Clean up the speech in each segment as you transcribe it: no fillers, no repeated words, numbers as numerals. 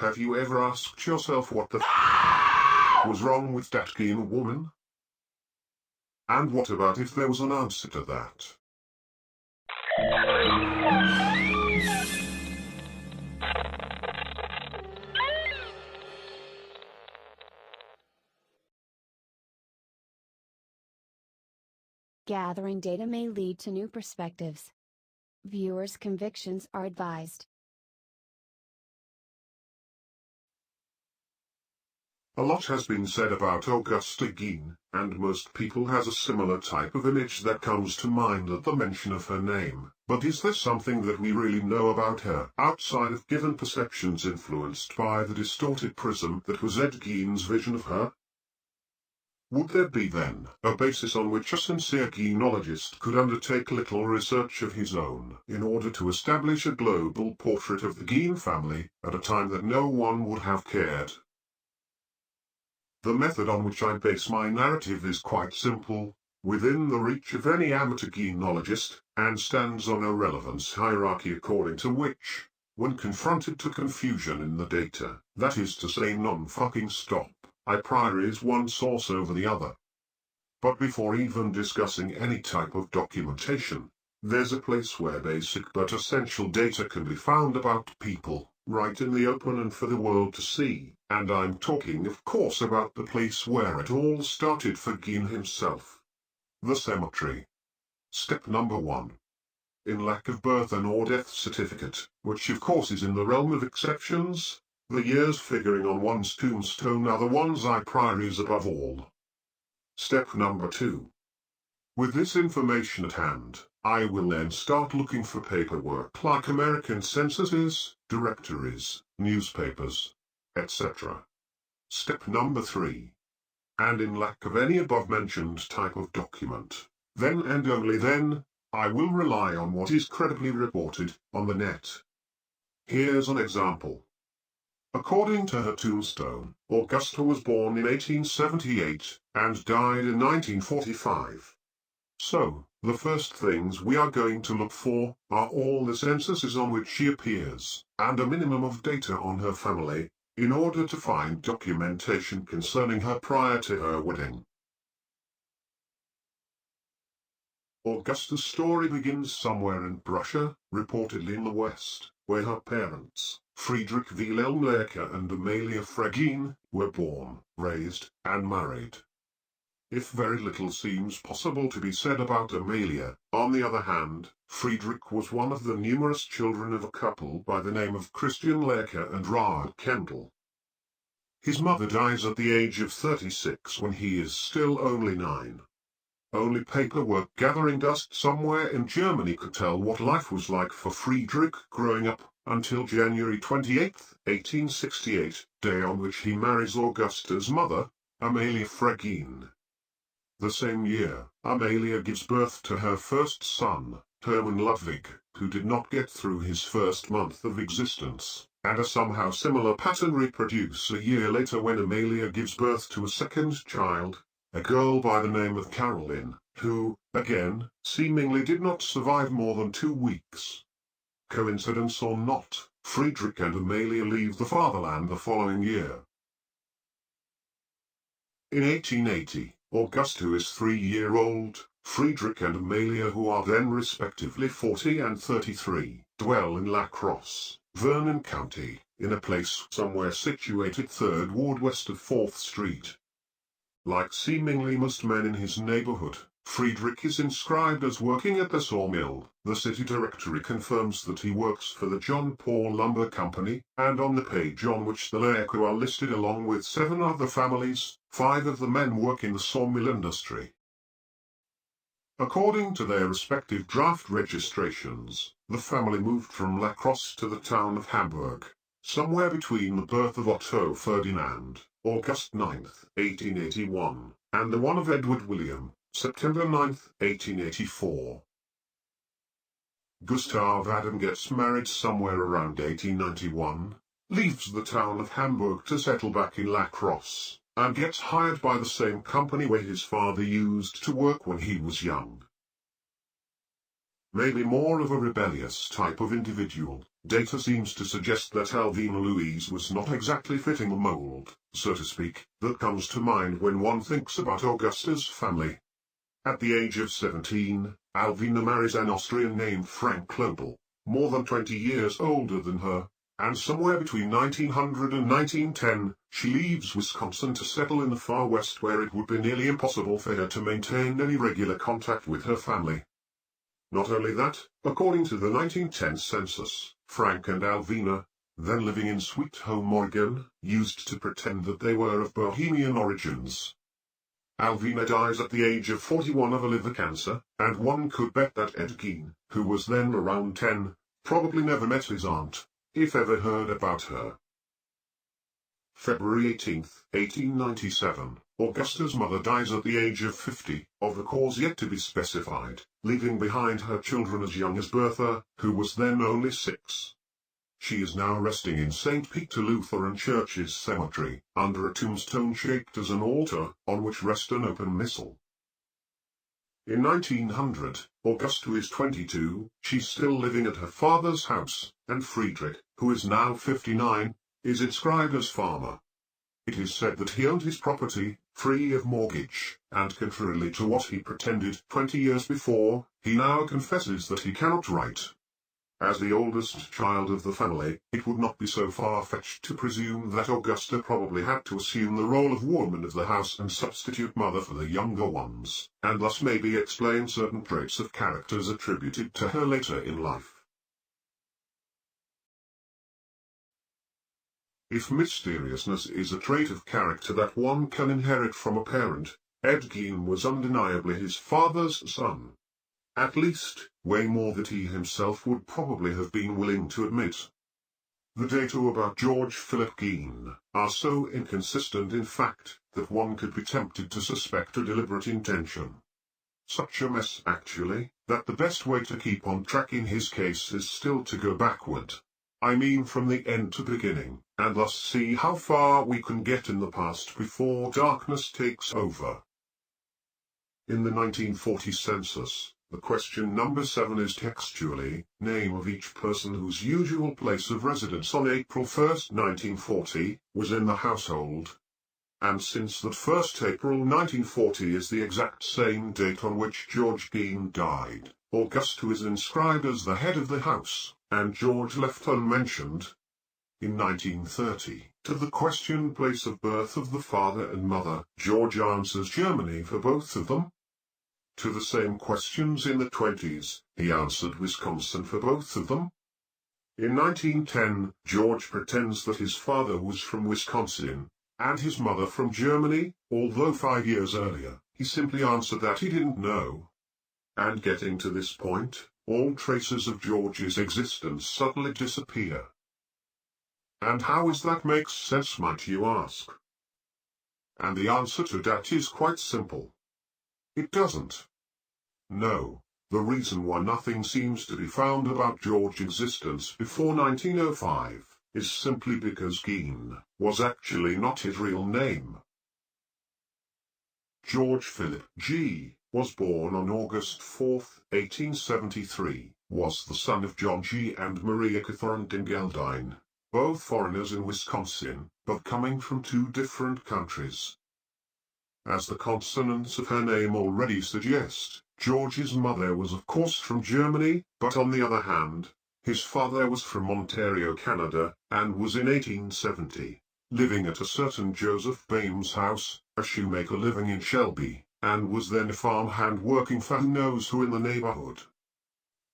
Have you ever asked yourself what the was wrong with that Gein woman? And what about if there was an answer to that? Gathering data may lead to new perspectives. Viewers' convictions are advised. A lot has been said about Augusta Gein, and most people has a similar type of image that comes to mind at the mention of her name. But is there something that we really know about her, outside of given perceptions influenced by the distorted prism that was Ed Gein's vision of her? Would there be then a basis on which a sincere Geinologist could undertake little research of his own in order to establish a global portrait of the Gein family at a time that no one would have cared? The method on which I base my narrative is quite simple, within the reach of any amateur Geinologist, and stands on a relevance hierarchy according to which, when confronted to confusion in the data, that is to say non-fucking stop, I priorize one source over the other. But before even discussing any type of documentation, there's a place where basic but essential data can be found about people, right in the open and for the world to see, and I'm talking of course about the place where it all started for Gein himself. The cemetery. Step number 1. In lack of birth and or death certificate, which of course is in the realm of exceptions, the years figuring on one's tombstone are the ones I priorize above all. Step number 2. With this information at hand, I will then start looking for paperwork like American censuses, directories, newspapers, etc. Step number 3. And in lack of any above-mentioned type of document, then and only then, I will rely on what is credibly reported on the net. Here's an example. According to her tombstone, Augusta was born in 1878 and died in 1945. So, the first things we are going to look for are all the censuses on which she appears, and a minimum of data on her family, in order to find documentation concerning her prior to her wedding. Augusta's story begins somewhere in Prussia, reportedly in the West, where her parents, Friedrich Wilhelm Lehrkes and Amalia Gein, were born, raised, and married. If very little seems possible to be said about Amalia, on the other hand, Friedrich was one of the numerous children of a couple by the name of Christian Lehrkes and Rahel Kendall. His mother dies at the age of 36 when he is still only 9. Only paperwork gathering dust somewhere in Germany could tell what life was like for Friedrich growing up, until January 28, 1868, day on which he marries Augusta's mother, Amalia Gein. The same year, Amalia gives birth to her first son, Hermann Ludwig, who did not get through his first month of existence, and a somehow similar pattern reproduces a year later when Amalia gives birth to a second child, a girl by the name of Caroline, who, again, seemingly did not survive more than 2 weeks. Coincidence or not, Friedrich and Amalia leave the fatherland the following year. In 1880, Augusta is 3-year-old, Friedrich and Amalia, who are then respectively 40 and 33, dwell in La Crosse, Vernon County, in a place somewhere situated 3rd Ward west of 4th Street. Like seemingly most men in his neighborhood, Friedrich is inscribed as working at the sawmill. The city directory confirms that he works for the John Paul Lumber Company, and on the page on which the Lehrkes are listed along with 7 other families, 5 of the men work in the sawmill industry. According to their respective draft registrations, the family moved from La Crosse to the town of Hamburg, somewhere between the birth of Otto Ferdinand, August 9, 1881, and the one of Edward William, September 9, 1884. Gustav Adam gets married somewhere around 1891, leaves the town of Hamburg to settle back in La Crosse, and gets hired by the same company where his father used to work when he was young. Maybe more of a rebellious type of individual, Data seems to suggest that Alvina Louise was not exactly fitting the mold, so to speak, that comes to mind when one thinks about Augusta's family. At the age of 17, Alvina marries an Austrian named Frank Klobel, more than 20 years older than her, and somewhere between 1900 and 1910, she leaves Wisconsin to settle in the far west where it would be nearly impossible for her to maintain any regular contact with her family. Not only that, according to the 1910 census, Frank and Alvina, then living in Sweet Home, Oregon, used to pretend that they were of Bohemian origins. Alvina dies at the age of 41 of a liver cancer, and one could bet that Ed Gein, who was then around 10, probably never met his aunt, if ever heard about her. February 18, 1897, Augusta's mother dies at the age of 50, of a cause yet to be specified, leaving behind her children as young as Bertha, who was then only 6. She is now resting in St. Peter Lutheran Church's cemetery, under a tombstone shaped as an altar, on which rests an open missal. In 1900, Augusta is 22, she's still living at her father's house, and Friedrich, who is now 59, is inscribed as farmer. It is said that he owned his property, free of mortgage, and contrarily to what he pretended 20 years before, he now confesses that he cannot write. As the oldest child of the family, it would not be so far-fetched to presume that Augusta probably had to assume the role of woman of the house and substitute mother for the younger ones, and thus maybe explain certain traits of characters attributed to her later in life. If mysteriousness is a trait of character that one can inherit from a parent, Ed Gein was undeniably his father's son. At least, way more than he himself would probably have been willing to admit. The data about George Philip Gein are so inconsistent in fact that one could be tempted to suspect a deliberate intention. Such a mess, actually, that the best way to keep on track in his case is still to go backward. I mean from the end to beginning, and thus see how far we can get in the past before darkness takes over. In the 1940 census, the question number 7 is textually, name of each person whose usual place of residence on April 1, 1940, was in the household. And since that 1st April 1940 is the exact same date on which George Gein died, Augusta is inscribed as the head of the house, and George left unmentioned. In 1930, to the question place of birth of the father and mother, George answers Germany for both of them. To the same questions in the 20s, he answered Wisconsin for both of them. In 1910, George pretends that his father was from Wisconsin, and his mother from Germany, although 5 years earlier, he simply answered that he didn't know. And getting to this point, all traces of George's existence suddenly disappear. And how is that makes sense, might you ask? And the answer to that is quite simple. It doesn't. No, the reason why nothing seems to be found about George's existence before 1905 is simply because Gein was actually not his real name. George Philip G. was born on August 4, 1873, was the son of John G. and Maria Catherine Geldine, both foreigners in Wisconsin, but coming from 2 different countries. As the consonants of her name already suggest, George's mother was of course from Germany, but on the other hand, his father was from Ontario, Canada, and was in 1870, living at a certain Joseph Bame's house, a shoemaker living in Shelby, and was then a farmhand working for who knows who in the neighborhood.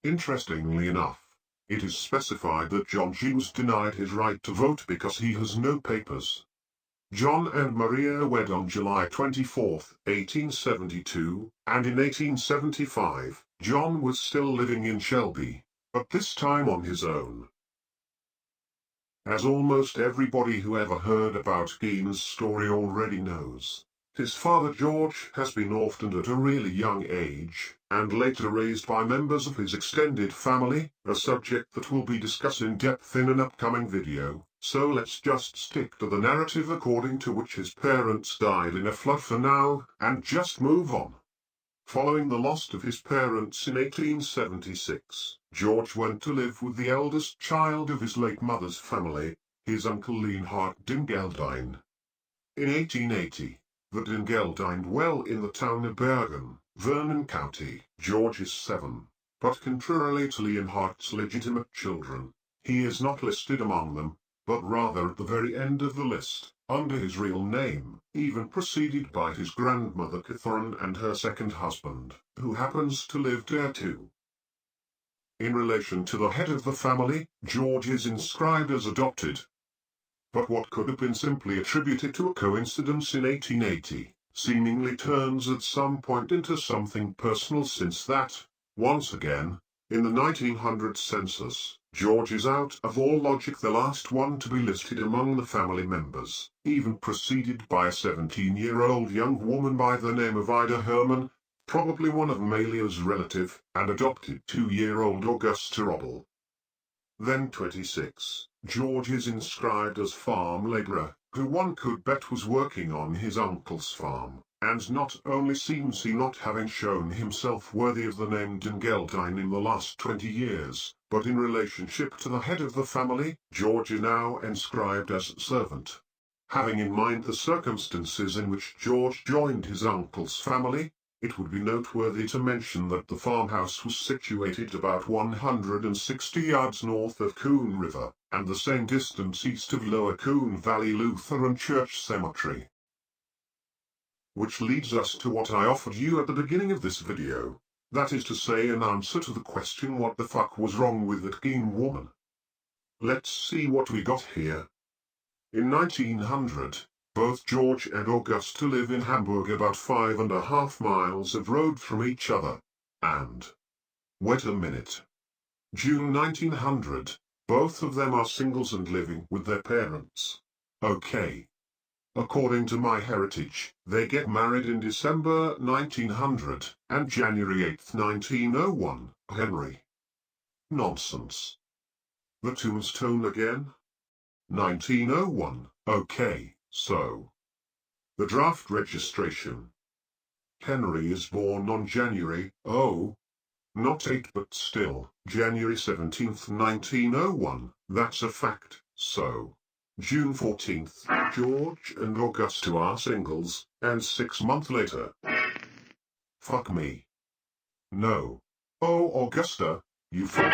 Interestingly enough, it is specified that John G. was denied his right to vote because he has no papers. John and Maria wed on July 24, 1872, and in 1875, John was still living in Shelby, but this time on his own. As almost everybody who ever heard about Gein's story already knows, his father George has been orphaned at a really young age, and later raised by members of his extended family, a subject that will be discussed in depth in an upcoming video. So let's just stick to the narrative according to which his parents died in a flood for now, and just move on. Following the loss of his parents in 1876, George went to live with the eldest child of his late mother's family, his uncle Leonhard Dingeldine. In 1880, the Jingle dined well in the town of Bergen, Vernon County. George is 7, but contrarily to Leonhard's legitimate children, he is not listed among them, but rather at the very end of the list, under his real name, even preceded by his grandmother Catherine and her second husband, who happens to live there too. In relation to the head of the family, George is inscribed as adopted. But what could have been simply attributed to a coincidence in 1880, seemingly turns at some point into something personal since that, once again, in the 1900 census, George is out of all logic the last one to be listed among the family members, even preceded by a 17-year-old young woman by the name of Ida Herman, probably one of Amelia's relative, and adopted 2-year-old Augusta Robel. Then 26, George is inscribed as farm labourer, who one could bet was working on his uncle's farm, and not only seems he not having shown himself worthy of the name Dingeldine in the last 20 years, but in relationship to the head of the family, George is now inscribed as servant. Having in mind the circumstances in which George joined his uncle's family, it would be noteworthy to mention that the farmhouse was situated about 160 yards north of Coon River, and the same distance east of Lower Coon Valley Lutheran Church Cemetery. Which leads us to what I offered you at the beginning of this video, that is to say an answer to the question what the fuck was wrong with that Gein woman. Let's see what we got here. In 1900, both George and Augusta live in Hamburg, about 5.5 miles of road from each other, and... wait a minute. June 1900, both of them are singles and living with their parents. Okay. According to my heritage, they get married in December 1900, and January 8, 1901, Henry. Nonsense. The tombstone again? 1901, okay. So, the draft registration. Henry is born on January, not 8 but still, January 17th, 1901, that's a fact, so. June 14th, George and Augusta are singles, and 6 months later. Fuck me. No. Oh, Augusta, you fuck.